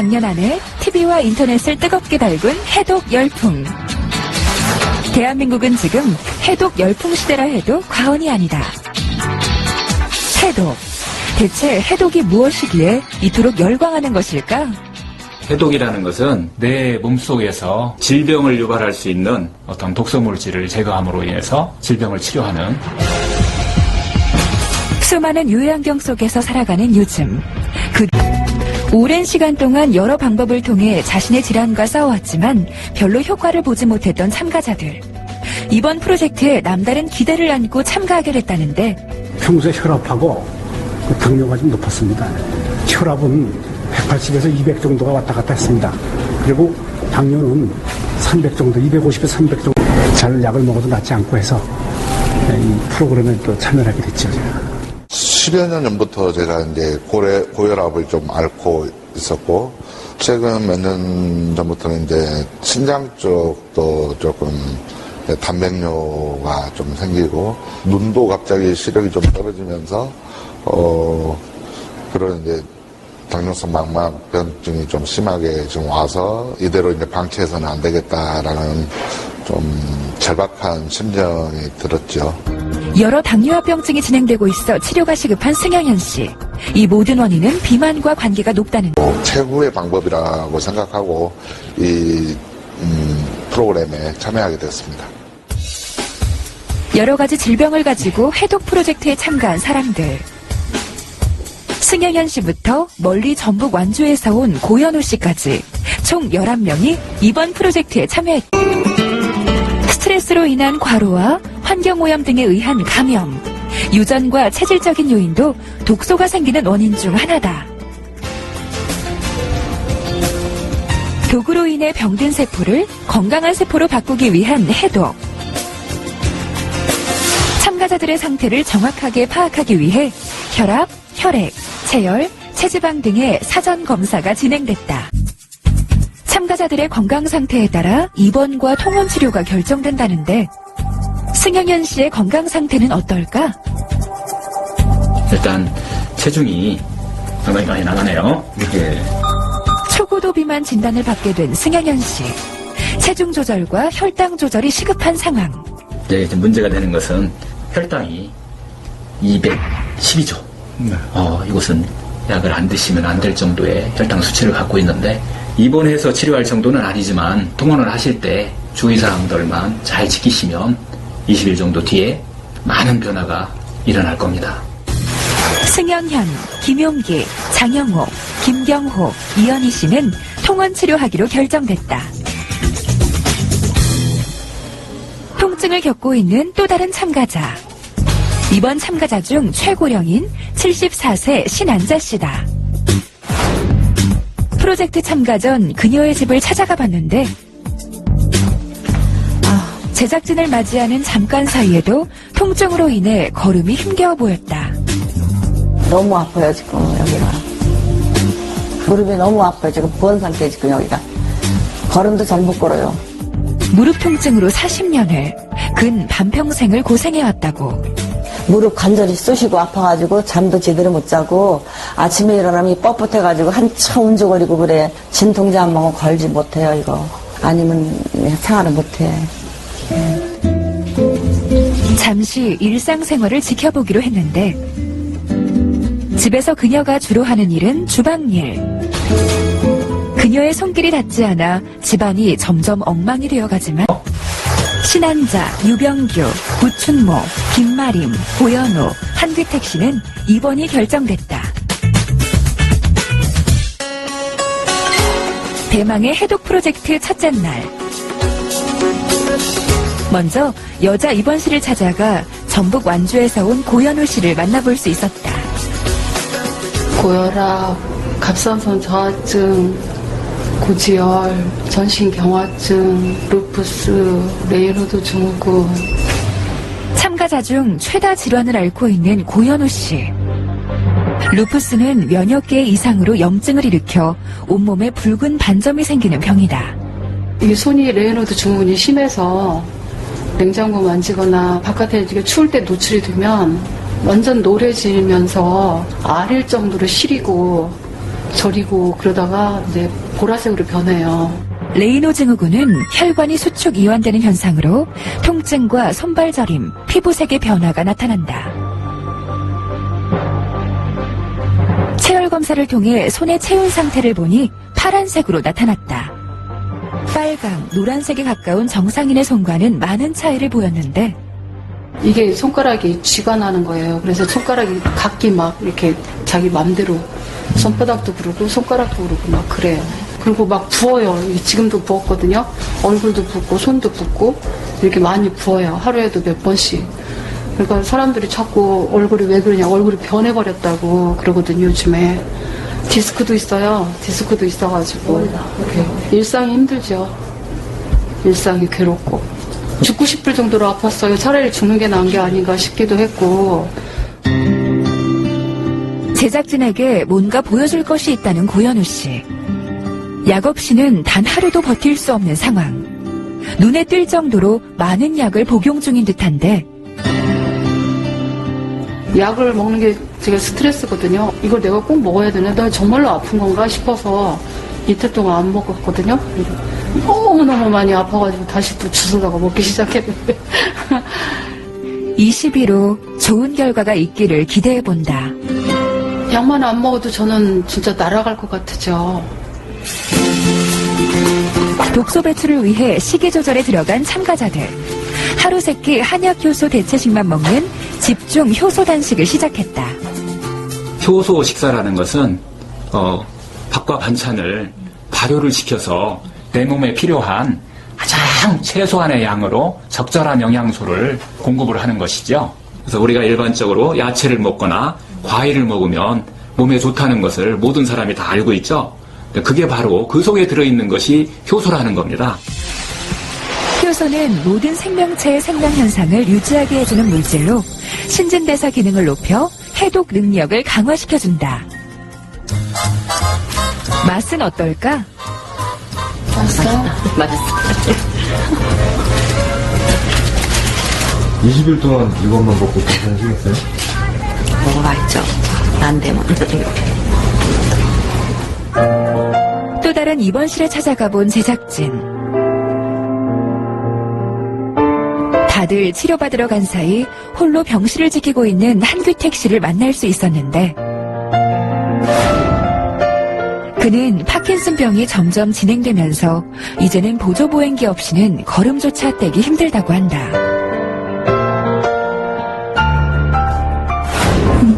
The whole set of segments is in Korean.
작년 안에 TV와 인터넷을 뜨겁게 달군 해독 열풍. 대한민국은 지금 해독 열풍 시대라 해도 과언이 아니다. 해독. 대체 해독이 무엇이기에 이토록 열광하는 것일까? 해독이라는 것은 내 몸속에서 질병을 유발할 수 있는 어떤 독소물질을 제거함으로 인해서 질병을 치료하는, 수많은 유해환경 속에서 살아가는 요즘, 오랜 시간 동안 여러 방법을 통해 자신의 질환과 싸워왔지만 별로 효과를 보지 못했던 참가자들. 이번 프로젝트에 남다른 기대를 안고 참가하게 됐다는데, 평소에 혈압하고 당뇨가 좀 높았습니다. 혈압은 180에서 200 정도가 왔다 갔다 했습니다. 그리고 당뇨는 300 정도, 250에서 300 정도 잘 약을 먹어도 낫지 않고 해서 이 프로그램에 또 참여하게 됐죠. 제가. 10여 년 전부터 제가 이제 고혈압을 좀 앓고 있었고, 최근 몇 년 전부터는 이제 신장 쪽도 조금 단백뇨가 좀 생기고, 눈도 갑자기 시력이 좀 떨어지면서, 그런 이제 당뇨성 망막병증이 좀 심하게 지금 와서 이대로 이제 방치해서는 안 되겠다라는 좀 절박한 심정이 들었죠. 여러 당뇨합병증이 진행되고 있어 치료가 시급한 승영현 씨. 이 모든 원인은 비만과 관계가 높다는 최후의 방법이라고 생각하고 이 프로그램에 참여하게 됐습니다. 여러 가지 질병을 가지고 해독 프로젝트에 참가한 사람들. 승영현 씨부터 멀리 전북 완주에서 온 고현우 씨까지 총 11명이 이번 프로젝트에 참여했다. 스트레스로 인한 과로와 환경오염 등에 의한 감염, 유전과 체질적인 요인도 독소가 생기는 원인 중 하나다. 독으로 인해 병든 세포를 건강한 세포로 바꾸기 위한 해독. 참가자들의 상태를 정확하게 파악하기 위해 혈압, 혈액, 체열, 체지방 등의 사전 검사가 진행됐다. 참가자들의 건강 상태에 따라 입원과 통원 치료가 결정된다는데, 승영현 씨의 건강 상태는 어떨까? 일단 체중이 상당히 많이 나가네요. 이렇게. 초고도 비만 진단을 받게 된 승영현 씨. 체중 조절과 혈당 조절이 시급한 상황. 이제 문제가 되는 것은 혈당이 212죠. 이곳은 약을 안 드시면 안 될 정도의 혈당 수치를 갖고 있는데, 입원해서 치료할 정도는 아니지만 통원을 하실 때 주의사항들만 잘 지키시면 20일 정도 뒤에 많은 변화가 일어날 겁니다. 승영현, 김용기, 장영호, 김경호, 이현희 씨는 통원 치료하기로 결정됐다. 통증을 겪고 있는 또 다른 참가자. 이번 참가자 중 최고령인 74세 신안자 씨다. 프로젝트 참가 전 그녀의 집을 찾아가 봤는데, 제작진을 맞이하는 잠깐 사이에도 통증으로 인해 걸음이 힘겨워 보였다. 너무 아파요, 지금 여기가. 무릎이 너무 아파요. 지금 부은 상태에 지금 여기가. 걸음도 잘 못 걸어요. 무릎 통증으로 40년을, 근 반평생을 고생해왔다고. 무릎 관절이 쑤시고 아파가지고 잠도 제대로 못 자고 아침에 일어나면 뻣뻣해가지고 한참 움직거리고 그래. 진통제 한 번 걸지 못해요, 이거. 아니면 생활을 못해. 잠시 일상생활을 지켜보기로 했는데, 집에서 그녀가 주로 하는 일은 주방일. 그녀의 손길이 닿지 않아 집안이 점점 엉망이 되어가지만, 신한자, 유병규, 구춘모, 김마림, 고현우, 한규택 씨는 입원이 결정됐다. 대망의 해독 프로젝트 첫째 날. 먼저 여자 입원실을 찾아가 전북 완주에서 온 고현우 씨를 만나볼 수 있었다. 고혈압, 갑상선 저하증, 고지혈, 전신경화증, 루푸스, 레이노드 증후군. 참가자 중 최다 질환을 앓고 있는 고현우 씨. 루푸스는 면역 개 이상으로 염증을 일으켜 온몸에 붉은 반점이 생기는 병이다. 이 손이 레이노드 증후군이 심해서 냉장고 만지거나 바깥에 이렇게 추울 때 노출이 되면 완전 노래지면서 아릴 정도로 시리고 저리고 그러다가 이제 보라색으로 변해요. 레이노 증후군은 혈관이 수축 이완되는 현상으로 통증과 손발 저림, 피부색의 변화가 나타난다. 체열 검사를 통해 손의 체온 상태를 보니 파란색으로 나타났다. 빨강, 노란색에 가까운 정상인의 손과는 많은 차이를 보였는데 이게 손가락이 쥐가 나는 거예요. 그래서 손가락이 각기 막 이렇게 자기 맘대로 손바닥도 부르고 손가락도 부르고 막 그래요. 그리고 막 부어요. 지금도 부었거든요. 얼굴도 붓고 손도 붓고 이렇게 많이 부어요. 하루에도 몇 번씩. 그러니까 사람들이 자꾸 얼굴이 왜 그러냐, 얼굴이 변해버렸다고 그러거든요, 요즘에. 디스크도 있어요. 디스크도 있어가지고 이렇게 일상이 힘들죠. 일상이 괴롭고 죽고 싶을 정도로 아팠어요. 차라리 죽는 게 나은 게 아닌가 싶기도 했고. 제작진에게 뭔가 보여줄 것이 있다는 고현우 씨. 약 없이는 단 하루도 버틸 수 없는 상황. 눈에 띌 정도로 많은 약을 복용 중인 듯한데 약을 먹는 게 제가 스트레스거든요. 이걸 내가 꼭 먹어야 되나? 나 정말로 아픈 건가 싶어서 이틀 동안 안 먹었거든요. 너무너무 많이 아파가지고 다시 또 주워다가 먹기 시작했는데 20일 후 좋은 결과가 있기를 기대해본다. 약만 안 먹어도 저는 진짜 날아갈 것 같으죠. 독소 배출을 위해 식이 조절에 들어간 참가자들. 하루 세끼 한약 효소 대체식만 먹는 집중 효소 단식을 시작했다. 효소 식사라는 것은 밥과 반찬을 발효를 시켜서 내 몸에 필요한 가장 최소한의 양으로 적절한 영양소를 공급을 하는 것이죠. 그래서 우리가 일반적으로 야채를 먹거나 과일을 먹으면 몸에 좋다는 것을 모든 사람이 다 알고 있죠. 그게 바로 그 속에 들어있는 것이 효소라는 겁니다. 효소는 모든 생명체의 생명 현상을 유지하게 해주는 물질로 신진대사 기능을 높여 해독 능력을 강화시켜준다. 맛은 어떨까? 맛있어요? 맛있어. 20일 동안 이것만 먹고 괜찮으시겠어요? 먹어봤죠. 안 되면. 또 다른 입원실에 찾아가 본 제작진. 다들 치료받으러 간 사이 홀로 병실을 지키고 있는 한규택 씨를 만날 수 있었는데 그는 파킨슨병이 점점 진행되면서 이제는 보조보행기 없이는 걸음조차 떼기 힘들다고 한다.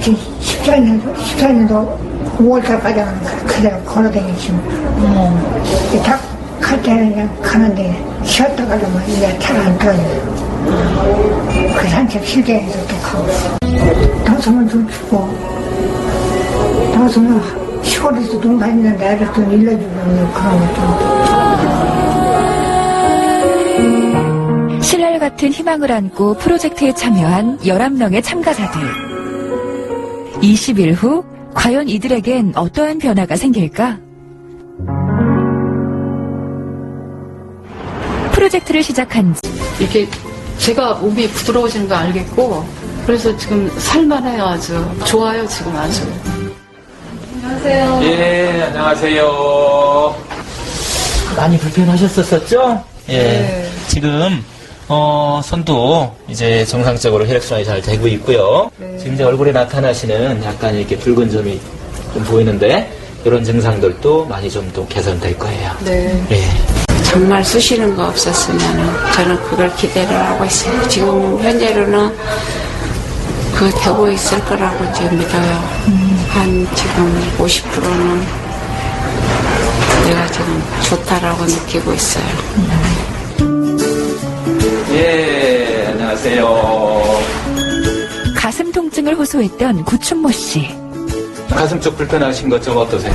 이제 14년도 5월달까지 그대로 걸어다니시면 딱 갈 때는 그냥 가는데 쉬었다 가려면 이게 잘 안 들어요. 그 산책 실제에서 또 가고 당선은 좀 주고 당선은 시골에서 농사짓는데 애를 좀 일러주는 그런 거 좀. 신랄 같은 희망을 안고 프로젝트에 참여한 11명의 참가자들. 20일 후 과연 이들에겐 어떠한 변화가 생길까? 프로젝트를 시작한 지 이게 제가 몸이 부드러워지는 거 알겠고 그래서 지금 살만해요. 아주 좋아요. 지금 아주. 안녕하세요. 예, 안녕하세요. 많이 불편하셨었죠? 예. 네. 지금, 손도 이제 정상적으로 혈액순환이 잘 되고 있고요. 네. 지금 이제 얼굴에 나타나시는 약간 이렇게 붉은 점이 좀 보이는데, 이런 증상들도 많이 좀 또 개선될 거예요. 네. 예. 정말 쑤시는 거 없었으면 저는 그걸 기대를 하고 있어요. 지금 현재로는 그 되고 있을 거라고 이제 믿어요. 한 지금 50%는 내가 지금 좋다라고 느끼고 있어요. 예, 안녕하세요. 가슴 통증을 호소했던 구춘모 씨. 가슴 쪽 불편하신 것 좀 어떠세요?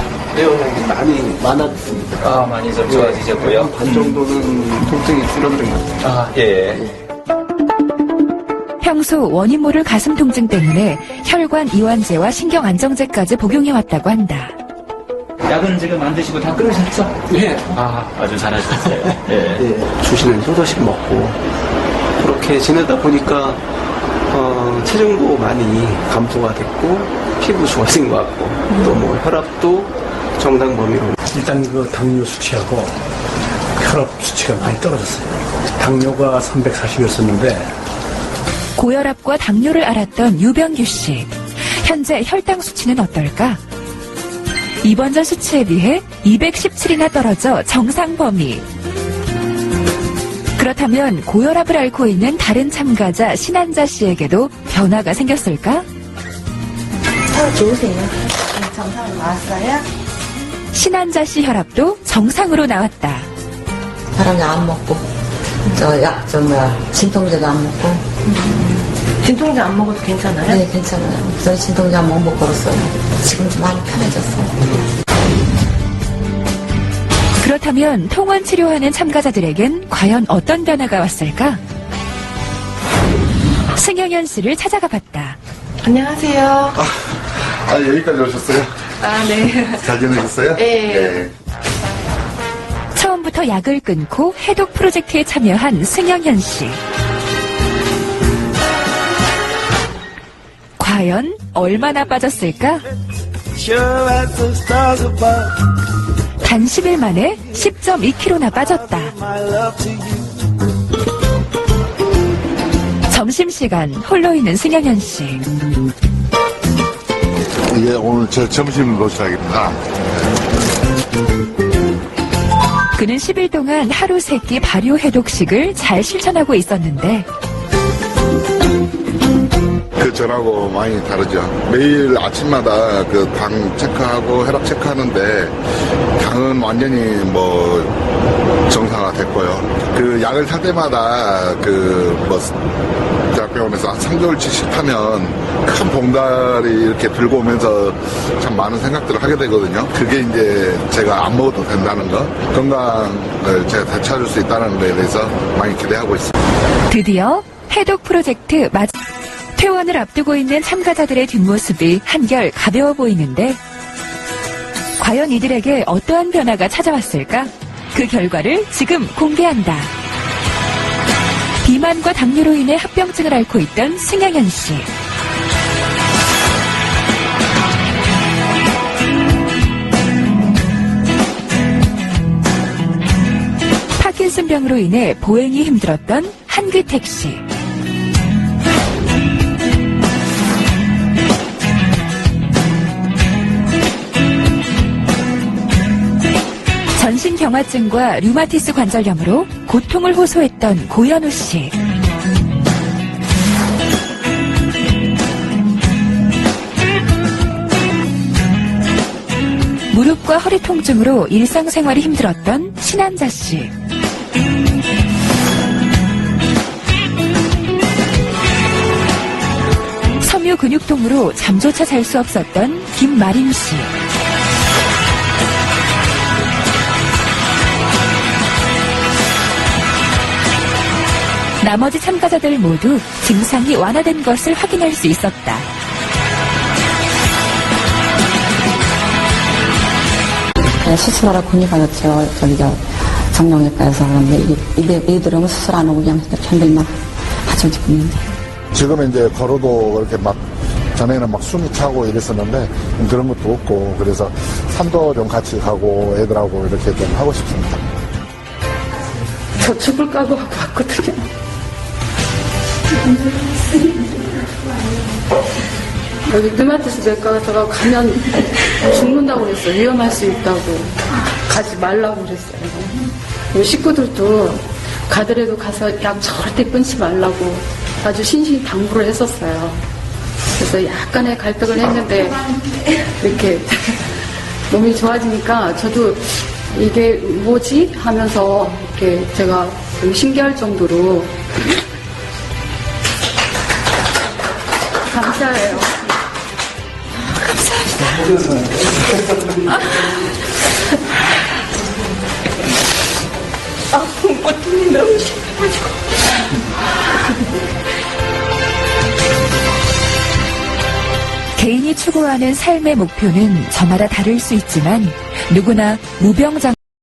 많이 많아졌습니다. 아, 많이 좀 좋아지셨고요. 반 정도는 통증이 줄어든 것 같아요. 아, 예. 평소 원인 모를 가슴 통증 때문에 혈관 이완제와 신경 안정제까지 복용해왔다고 한다. 약은 지금 안 드시고 다 끊으셨죠? 예. 아, 아주 잘하셨어요. 예. 예. 주시는 효소식 먹고 그렇게 지내다 보니까 체중도 많이 감소가 됐고 피부 좋아진 것 같고 또 뭐 혈압도 정당범위로. 일단 그 당뇨 수치하고 혈압 수치가 많이 떨어졌어요. 당뇨가 340이었었는데 고혈압과 당뇨를 앓았던 유병규 씨. 현재 혈당 수치는 어떨까? 이번 전 수치에 비해 217이나 떨어져 정상 범위. 그렇다면 고혈압을 앓고 있는 다른 참가자 신한자 씨에게도 변화가 생겼을까? 좋으세요. 정상 나왔어요? 신한자 씨 혈압도 정상으로 나왔다. 사람이 안 먹고, 진통제도 안 먹고. 진통제 안 먹어도 괜찮아요? 네, 괜찮아요. 저희 진통제 안 먹고 걸었어요. 지금 좀 많이 편해졌어요. 그렇다면 통원 치료하는 참가자들에겐 과연 어떤 변화가 왔을까? 승영현 씨를 찾아가 봤다. 안녕하세요. 여기까지 오셨어요? 네. 잘 지내셨어요? 네. 처음부터 약을 끊고 해독 프로젝트에 참여한 승영현 씨. 과연 얼마나 빠졌을까? 단 10일 만에 10.2kg나 빠졌다. 점심시간 홀로 있는 승영현 씨. 이게 오늘 제 점심 도시락입니다. 그는 10일 동안 하루 3끼 발효 해독식을 잘 실천하고 있었는데 그 전하고 많이 다르죠. 매일 아침마다 그 당 체크하고 혈압 체크하는데 당은 완전히 정상화 됐고요. 그 약을 살 때마다 대학병원에서 3개월치 식하면 큰 봉다리 이렇게 들고 오면서 참 많은 생각들을 하게 되거든요. 그게 이제 제가 안 먹어도 된다는 거, 건강을 제가 되찾을 수 있다는 거에 대해서 많이 기대하고 있습니다. 드디어 해독 프로젝트 퇴원을 앞두고 있는 참가자들의 뒷모습이 한결 가벼워 보이는데 과연 이들에게 어떠한 변화가 찾아왔을까? 그 결과를 지금 공개한다. 비만과 당뇨로 인해 합병증을 앓고 있던 승영현 씨. 파킨슨병으로 인해 보행이 힘들었던 한규택 씨. 전신경화증과 류마티스 관절염으로 고통을 호소했던 고현우 씨. 무릎과 허리 통증으로 일상생활이 힘들었던 신한자 씨. 섬유 근육통으로 잠조차 잘 수 없었던 김마림 씨. 나머지 참가자들 모두 증상이 완화된 것을 확인할 수 있었다. 수술하러 군의가였죠. 정형외과에서. 그런데 이들은 수술 안 하고 그냥 편들만 하죠, 지금. 지금은 이제 걸어도 그렇게 전에는 숨이 차고 이랬었는데 그런 것도 없고, 그래서 산도 좀 같이 가고 애들하고 이렇게 좀 하고 싶습니다. 저 죽을까봐 왔거든요. 여기 르마티스 내과 가면 죽는다고 그랬어요. 위험할 수 있다고. 가지 말라고 그랬어요. 식구들도 가더라도 가서 약 절대 끊지 말라고 아주 신신당부를 했었어요. 그래서 약간의 갈등을 했는데 이렇게 몸이 좋아지니까 저도 이게 뭐지? 하면서 이렇게 제가 신기할 정도로 감사해요. 감사합니다. 아픈 고통이 너무 심해가지고. 개인이 추구하는 삶의 목표는 저마다 다를 수 있지만 누구나 무병장